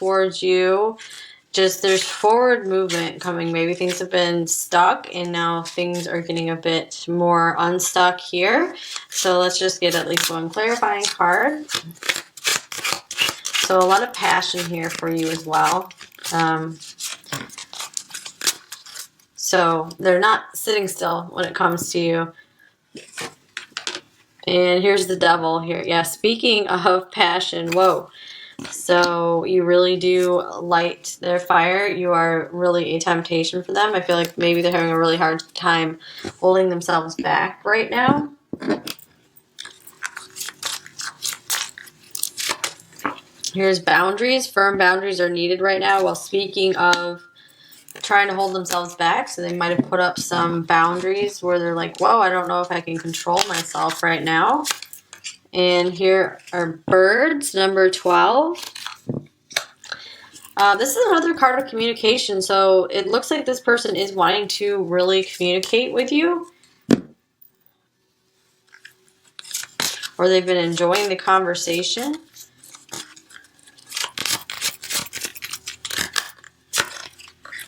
towards you. Just there's forward movement coming. Maybe things have been stuck and now things are getting a bit more unstuck here. So let's just get at least one clarifying card. So a lot of passion here for you as well. So they're not sitting still when it comes to you. And here's the devil here. Yeah, speaking of passion, whoa. So you really do light their fire. You are really a temptation for them. I feel like maybe they're having a really hard time holding themselves back right now. Here's boundaries. Firm boundaries are needed right now. Well, speaking of trying to hold themselves back, so they might have put up some boundaries where they're like, whoa, I don't know if I can control myself right now. And here are birds, number 12. This is another card of communication, so it looks like this person is wanting to really communicate with you. Or they've been enjoying the conversation.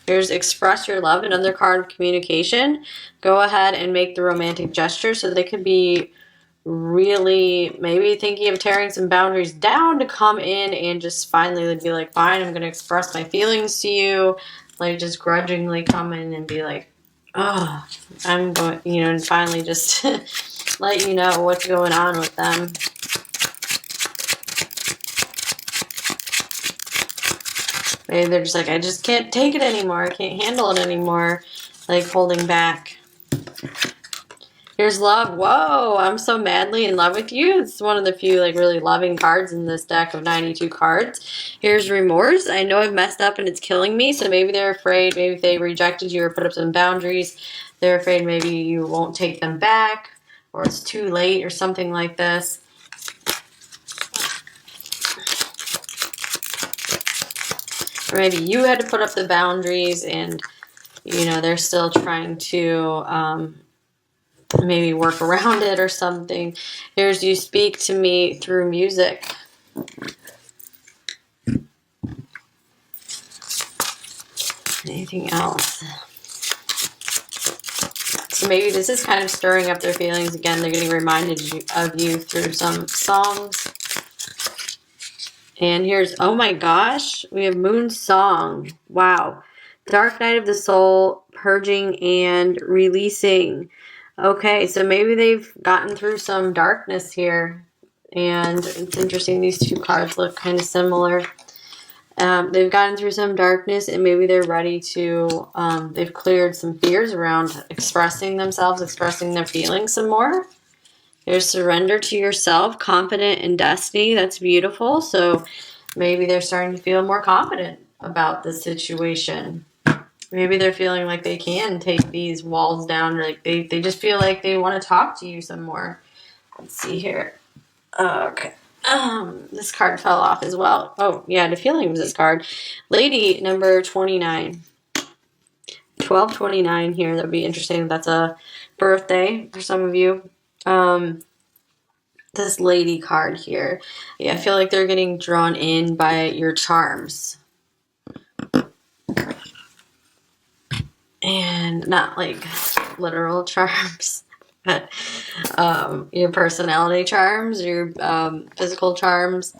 Here's express your love, another card of communication. Go ahead and make the romantic gesture, so they could be really maybe thinking of tearing some boundaries down to come in and just finally be like, fine, I'm going to express my feelings to you. Like just grudgingly come in and be like, oh, I'm going, you know, and finally just let you know what's going on with them. Maybe they're just like, I just can't take it anymore. I can't handle it anymore. Like holding back. Here's love. Whoa, I'm so madly in love with you. It's one of the few like really loving cards in this deck of 92 cards. Here's remorse. I know I've messed up and it's killing me. So maybe they're afraid. Maybe if they rejected you or put up some boundaries, they're afraid maybe you won't take them back or it's too late or something like this. Or maybe you had to put up the boundaries and, you know, they're still trying to maybe work around it or something. Here's you speak to me through music. Anything else? So maybe this is kind of stirring up their feelings again. They're getting reminded of you through some songs. And here's, oh my gosh, we have Moon Song. Wow. Dark Night of the Soul, purging and releasing. Okay, so maybe they've gotten through some darkness here. And it's interesting, these two cards look kind of similar. They've gotten through some darkness and maybe they're ready to, they've cleared some fears around expressing themselves, expressing their feelings some more. There's surrender to yourself, confident in destiny. That's beautiful. So maybe they're starting to feel more confident about the situation. Maybe they're feeling like they can take these walls down. Like they just feel like they want to talk to you some more. Let's see here. Okay. This card fell off as well. Oh, yeah, the feeling was this card. Lady number 29. 1229 here. That would be interesting. That's a birthday for some of you. This lady card here. Yeah, I feel like they're getting drawn in by your charms. And not like literal charms, but your personality charms, your physical charms.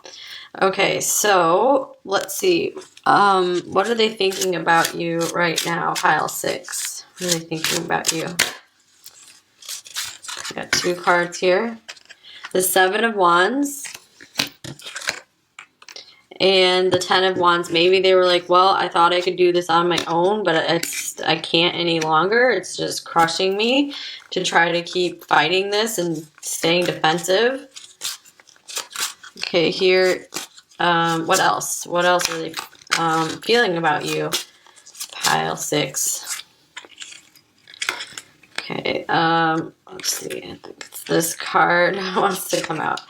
Okay, so let's see. What are they thinking about you right now, pile 6? What are they thinking about you? Got 2 cards here. The 7 of Wands and the 10 of Wands. Maybe they were like, well, I thought I could do this on my own, but I can't any longer. It's just crushing me to try to keep fighting this and staying defensive. Okay, here, what else? What else are they feeling about you? Pile 6. Okay, let's see. I think it's this card wants to come out.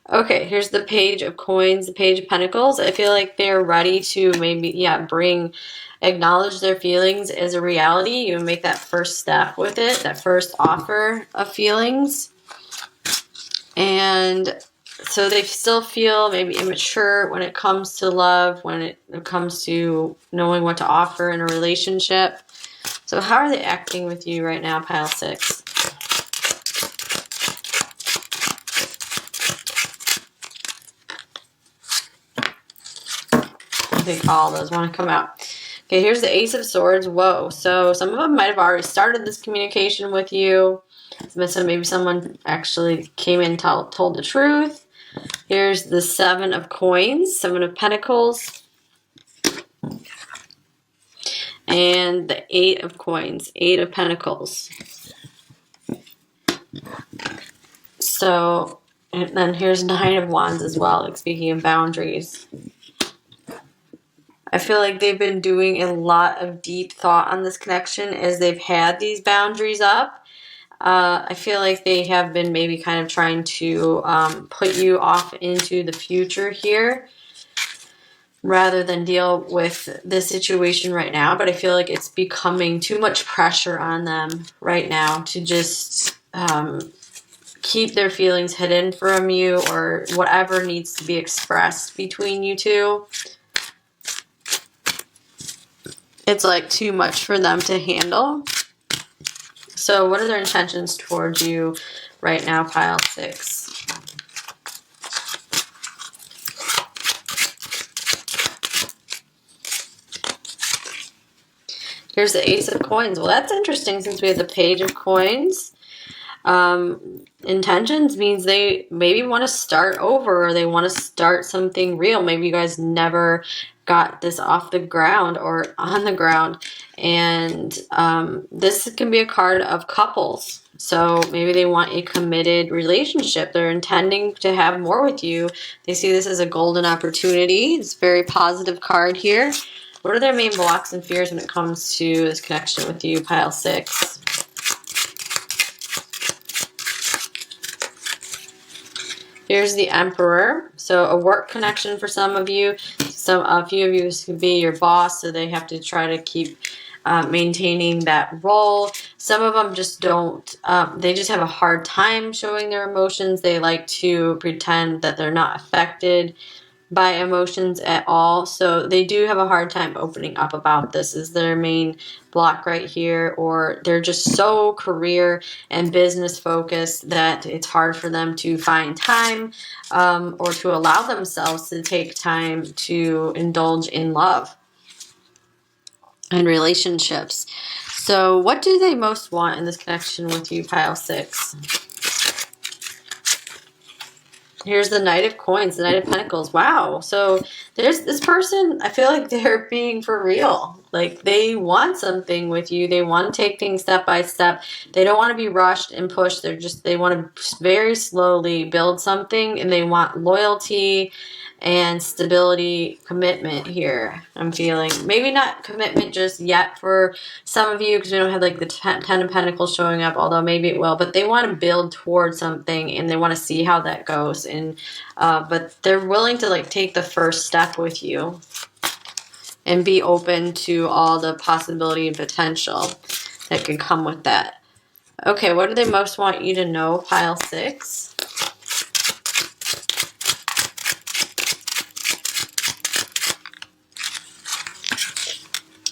Okay, here's the Page of Coins, the Page of Pentacles. I feel like they're ready to maybe, acknowledge their feelings as a reality. You make that first step with it, that first offer of feelings. And So they still feel maybe immature when it comes to love, when it comes to knowing what to offer in a relationship. So how are they acting with you right now, pile 6? I think all those want to come out. Okay, here's the Ace of Swords. Whoa. So some of them might have already started this communication with you. So maybe someone actually came in and told the truth. Here's the 7 of Coins, 7 of Pentacles. And the 8 of Coins, 8 of Pentacles. So, and then here's 9 of Wands as well, like speaking of boundaries. I feel like they've been doing a lot of deep thought on this connection as they've had these boundaries up. I feel like they have been maybe kind of trying to put you off into the future here rather than deal with this situation right now. But I feel like it's becoming too much pressure on them right now to just keep their feelings hidden from you, or whatever needs to be expressed between you two. It's like too much for them to handle. So what are their intentions towards you right now, pile 6? Here's the Ace of Coins. Well, that's interesting since we have the Page of Coins. Intentions means they maybe want to start over, or they want to start something real. Maybe you guys never got this off the ground or on the ground. And this can be a card of couples. So maybe they want a committed relationship. They're intending to have more with you. They see this as a golden opportunity. It's a very positive card here. What are their main blocks and fears when it comes to this connection with you, pile 6? Here's the Emperor. So a work connection for some of you. A few of you could be your boss, so they have to try to keep maintaining that role. Some of them just don't. They just have a hard time showing their emotions. They like to pretend that they're not affected by emotions at all. So they do have a hard time opening up about this is their main block right here, or they're just so career and business focused that it's hard for them to find time or to allow themselves to take time to indulge in love and relationships. So what do they most want in this connection with you, pile 6? Here's the Knight of Coins, the Knight of Pentacles. Wow. So there's this person, I feel like they're being for real. Like they want something with you. They want to take things step by step. They don't want to be rushed and pushed. They want to very slowly build something, and they want loyalty and stability, commitment here. I'm feeling maybe not commitment just yet for some of you, because we don't have like the 10 of Pentacles showing up, although maybe it will, but they want to build towards something and they want to see how that goes. And but they're willing to like take the first step with you and be open to all the possibility and potential that can come with that. Okay, what do they most want you to know, pile 6?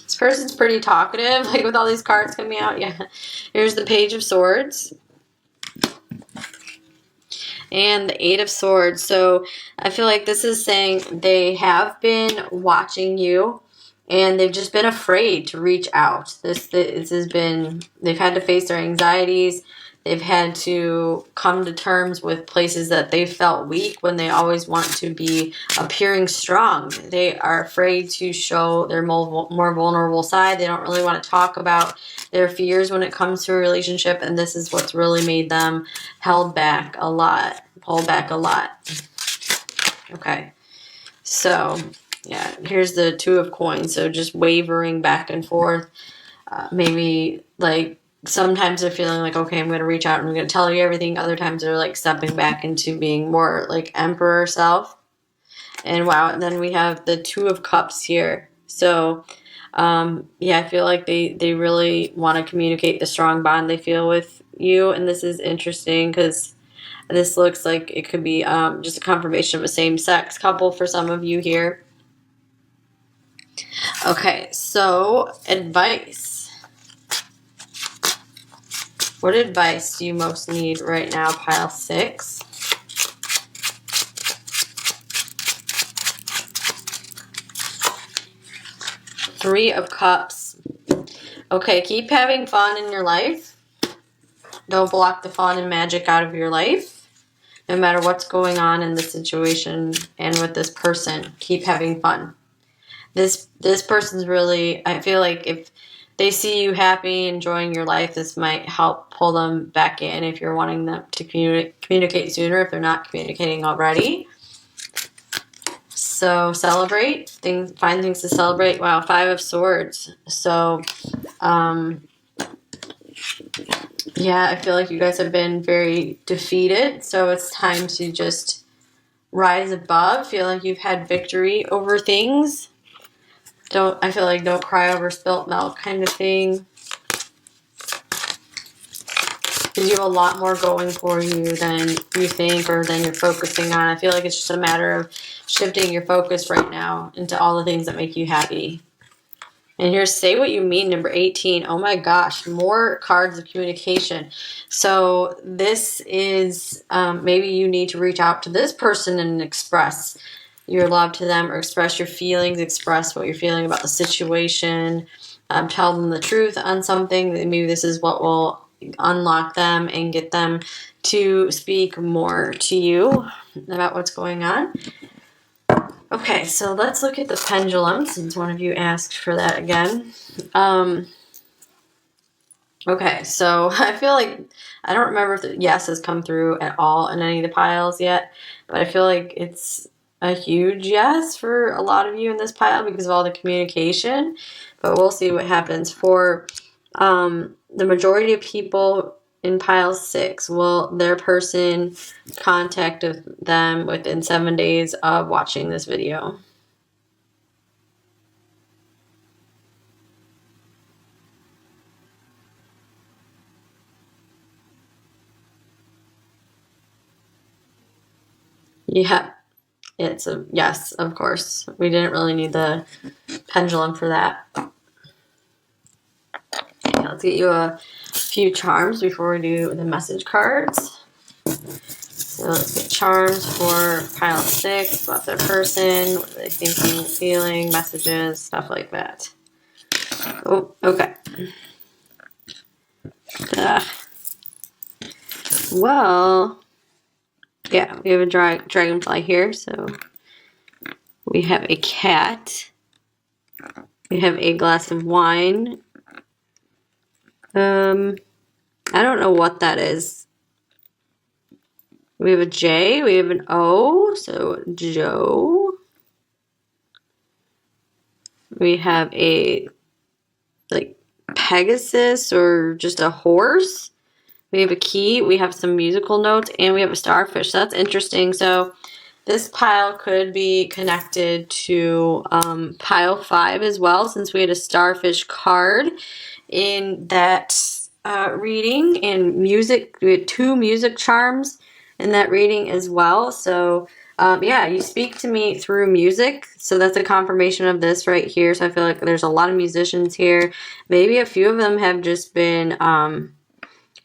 This person's pretty talkative, like with all these cards coming out. Yeah. Here's the Page of Swords. And the 8 of Swords. So I feel like this is saying they have been watching you and they've just been afraid to reach out. This has been, they've had to face their anxieties. They've had to come to terms with places that they felt weak when they always want to be appearing strong. They are afraid to show their more vulnerable side. They don't really want to talk about their fears when it comes to a relationship, and this is what's really made them pull back a lot. Okay, so yeah, here's the 2 of Coins. So just wavering back and forth. Maybe like sometimes they're feeling like, okay, I'm going to reach out and I'm going to tell you everything. Other times they're like stepping back into being more like Emperor self. And wow, and then we have the 2 of Cups here. So yeah, I feel like they really want to communicate the strong bond they feel with you. And this is interesting because This looks like it could be just a confirmation of a same-sex couple for some of you here. Okay, so advice. What advice do you most need right now, pile 6? Three of Cups. Okay, keep having fun in your life. Don't block the fun and magic out of your life. No matter what's going on in the situation and with this person, keep having fun. This person's really, I feel like if they see you happy, enjoying your life, this might help pull them back in if you're wanting them to communicate sooner, if they're not communicating already. So celebrate, find things to celebrate. Wow, 5 of Swords. So, yeah, I feel like you guys have been very defeated. So it's time to just rise above. Feel like you've had victory over things. I feel like don't cry over spilt milk kind of thing. Because you have a lot more going for you than you think or than you're focusing on. I feel like it's just a matter of shifting your focus right now into all the things that make you happy. And here's Say What You Mean, number 18. Oh my gosh, more cards of communication. So this is, maybe you need to reach out to this person and express your love to them, or express your feelings, express what you're feeling about the situation. Tell them the truth on something. Maybe this is what will unlock them and get them to speak more to you about what's going on. Okay, so let's look at the pendulum, since one of you asked for that again. Okay, so I feel like, I don't remember if the yes has come through at all in any of the piles yet, but I feel like it's a huge yes for a lot of you in this pile because of all the communication, but we'll see what happens. For the majority of people in pile 6, will their person contact them within 7 days of watching this video? Yeah, it's a yes, of course. We didn't really need the pendulum for that. Okay, let's get you a few charms before we do the message cards. So let's get charms for pile 6, about their person, what are they thinking, feeling, messages, stuff like that. Oh, okay. Well, yeah, we have a dragonfly here, so we have a cat. We have a glass of wine. I don't know what that is. We have a J, we have an O, so Joe. We have a, like, Pegasus or just a horse. We have a key, we have some musical notes, and we have a starfish. So that's interesting. So this pile could be connected to pile 5 as well, since we had a starfish card in that reading. And music, we had 2 music charms in that reading as well. So yeah, you speak to me through music. So that's a confirmation of this right here. So I feel like there's a lot of musicians here. Maybe a few of them have just been,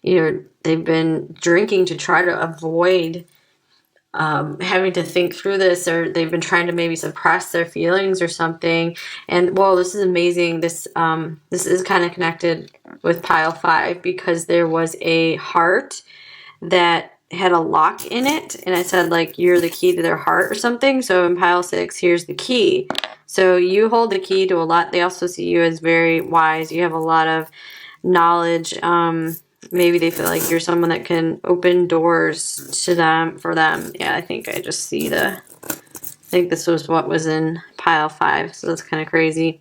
they've been drinking to try to avoid having to think through this, or they've been trying to maybe suppress their feelings or something. And whoa, this is amazing. This is kind of connected with pile 5 because there was a heart that had a lock in it, and I said, like, you're the key to their heart or something. So in pile 6, here's the key. So you hold the key to a lot. They also see you as very wise. You have a lot of knowledge. Maybe they feel like you're someone that can open doors to them, for them. Yeah, I think I just see I think this was what was in pile 5, so that's kind of crazy.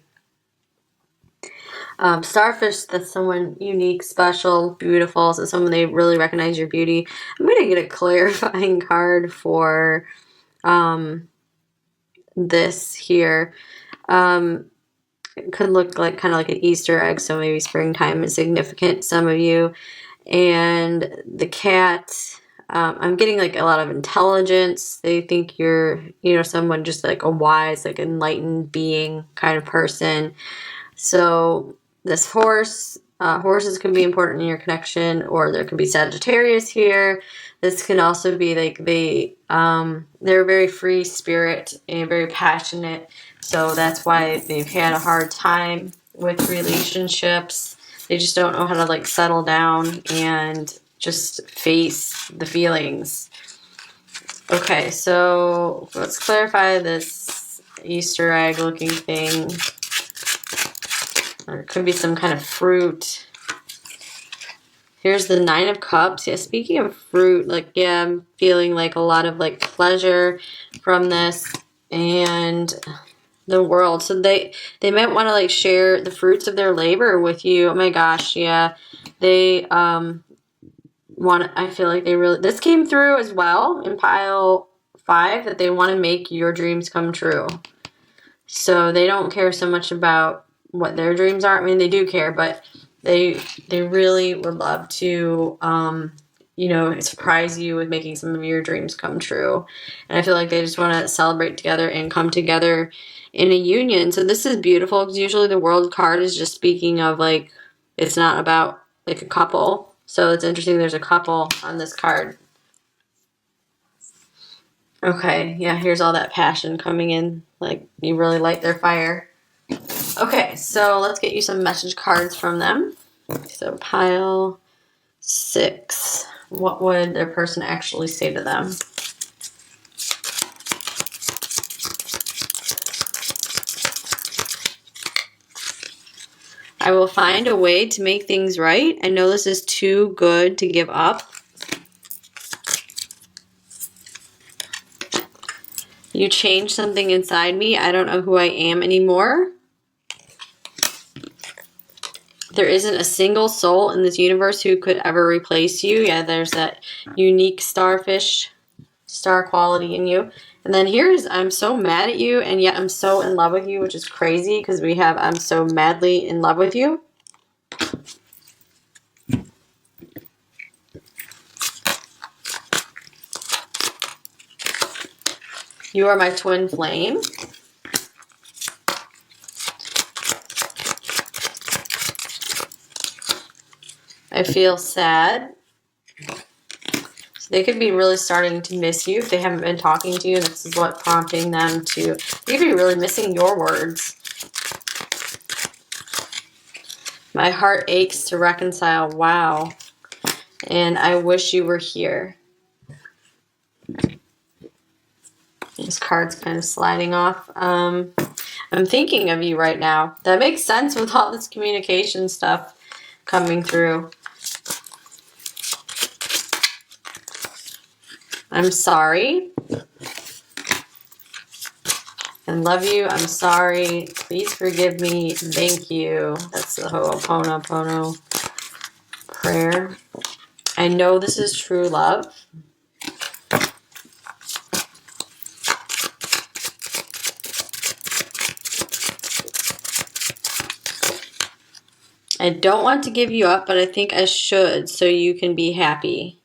Starfish, that's someone unique, special, beautiful, so someone they really recognize your beauty. I'm going to get a clarifying card for this here. It could look like kind of like an Easter egg, so maybe springtime is significant to some of you. And the cat, I'm getting like a lot of intelligence. They think you're, you know, someone just like a wise, like enlightened being kind of person. So this horse, horses can be important in your connection, or there could be Sagittarius here. This can also be like they're a very free spirit and very passionate. So that's why they've had a hard time with relationships. They just don't know how to like settle down and just face the feelings. Okay, so let's clarify this Easter egg looking thing. Or it could be some kind of fruit. Here's the Nine of Cups. Yeah, speaking of fruit, like, yeah, I'm feeling like a lot of like pleasure from this and the world. So they might want to like share the fruits of their labor with you. Oh my gosh, yeah. They I feel like they really, this came through as well in pile 5, that they want to make your dreams come true. So they don't care so much about what their dreams are. I mean, they do care, but they really would love to, you know, surprise you with making some of your dreams come true. And I feel like they just want to celebrate together and come together in a union. So this is beautiful, because usually the World card is just speaking of like, it's not about like a couple. So it's interesting there's a couple on this card. Okay, yeah, here's all that passion coming in. Like, you really light their fire. Okay, so let's get you some message cards from them. So pile 6. What would their person actually say to them? I will find a way to make things right. I know this is too good to give up. You changed something inside me. I don't know who I am anymore. There isn't a single soul in this universe who could ever replace you. Yeah, there's that unique starfish, star quality in you. And then here's, I'm so mad at you, and yet I'm so in love with you, which is crazy, because we have, I'm so madly in love with you. You are my twin flame. I feel sad. So they could be really starting to miss you if they haven't been talking to you. This is what prompting them to, they could be really missing your words. My heart aches to reconcile. Wow. And I wish you were here. This card's kind of sliding off. I'm thinking of you right now. That makes sense with all this communication stuff coming through. I'm sorry. I love you. I'm sorry. Please forgive me. Thank you. That's the Ho'oponopono prayer. I know this is true love. I don't want to give you up, but I think I should so you can be happy.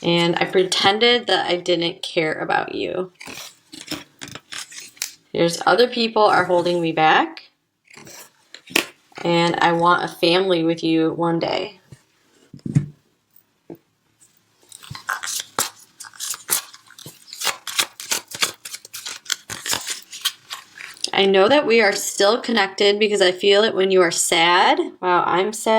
And I pretended that I didn't care about you. There's other people are holding me back. And I want a family with you one day. I know that we are still connected because I feel it when you are sad. Wow, I'm sad.